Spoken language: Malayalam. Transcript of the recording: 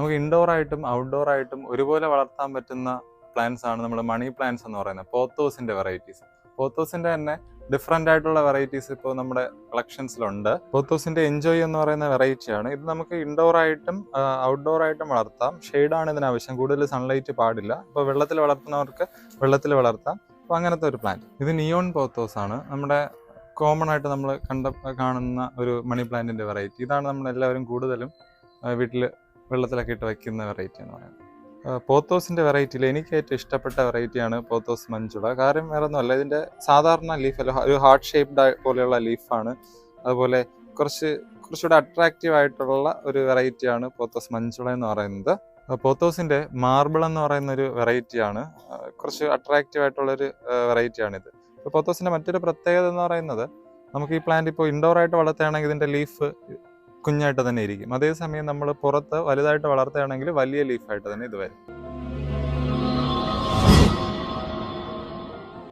നമുക്ക് ഇൻഡോർ ആയിട്ടും ഔട്ട്ഡോർ ആയിട്ടും ഒരുപോലെ വളർത്താൻ പറ്റുന്ന പ്ലാന്റ്സ് ആണ് നമ്മുടെ മണി പ്ലാന്റ്സ് എന്ന് പറയുന്നത്. പോത്തോസിന്റെ വെറൈറ്റീസ്. പോത്തോസിന്റെ തന്നെ ഡിഫറെൻ്റ് ആയിട്ടുള്ള വെറൈറ്റീസ് ഇപ്പോൾ നമ്മുടെ കളക്ഷൻസിലുണ്ട്. പോത്തോസിന്റെ എൻജോയ് എന്ന് പറയുന്ന വെറൈറ്റിയാണ്. ഇത് നമുക്ക് ഇൻഡോർ ആയിട്ടും ഔട്ട്ഡോർ ആയിട്ടും വളർത്താം. ഷെയ്ഡാണ് ഇതിനാവശ്യം, കൂടുതൽ സൺലൈറ്റ് പാടില്ല. ഇപ്പോൾ വെള്ളത്തിൽ വളർത്തുന്നവർക്ക് വെള്ളത്തിൽ വളർത്താം. അപ്പോൾ അങ്ങനത്തെ ഒരു പ്ലാന്റ്. ഇത് നിയോൺ പോത്തോസ് ആണ്, നമ്മുടെ കോമൺ ആയിട്ട് നമ്മൾ കാണുന്ന ഒരു മണി പ്ലാന്റിന്റെ വെറൈറ്റി. ഇതാണ് നമ്മളെല്ലാവരും കൂടുതലും വീട്ടിൽ വെള്ളത്തിലൊക്കെ ഇട്ട് വയ്ക്കുന്ന വെറൈറ്റി എന്ന് പറയുന്നത്. പോത്തോസിന്റെ വെറൈറ്റിയിൽ എനിക്ക് ഏറ്റവും ഇഷ്ടപ്പെട്ട വെറൈറ്റിയാണ് പോത്തോസ് മഞ്ജുള. കാര്യം വേറെ ഒന്നുമല്ല, ഇതിന്റെ സാധാരണ ലീഫ് അല്ല, ഒരു ഹാർട്ട് ഷേപ്ഡ് പോലെയുള്ള ലീഫാണ്. അതുപോലെ കുറച്ചുകൂടെ അട്രാക്റ്റീവ് ആയിട്ടുള്ള ഒരു വെറൈറ്റിയാണ് പോത്തോസ് മഞ്ജുള എന്ന് പറയുന്നത്. പോത്തോസിന്റെ മാർബിൾ എന്ന് പറയുന്ന ഒരു വെറൈറ്റിയാണ്, കുറച്ച് അട്രാക്റ്റീവ് ആയിട്ടുള്ളൊരു വെറൈറ്റിയാണിത്. പോത്തോസിന്റെ മറ്റൊരു പ്രത്യേകത എന്ന് പറയുന്നത്, നമുക്ക് ഈ പ്ലാന്റ് ഇപ്പോൾ ഇൻഡോർ ആയിട്ട് വളർത്തുകയാണെങ്കിൽ ഇതിന്റെ ലീഫ് കുഞ്ഞായിട്ട് തന്നെ ഇരിക്കും. അതേസമയം നമ്മൾ പുറത്ത് വലുതായിട്ട് വളർത്തുകയാണെങ്കിൽ വലിയ ലീഫായിട്ട് തന്നെ ഇത് വരും.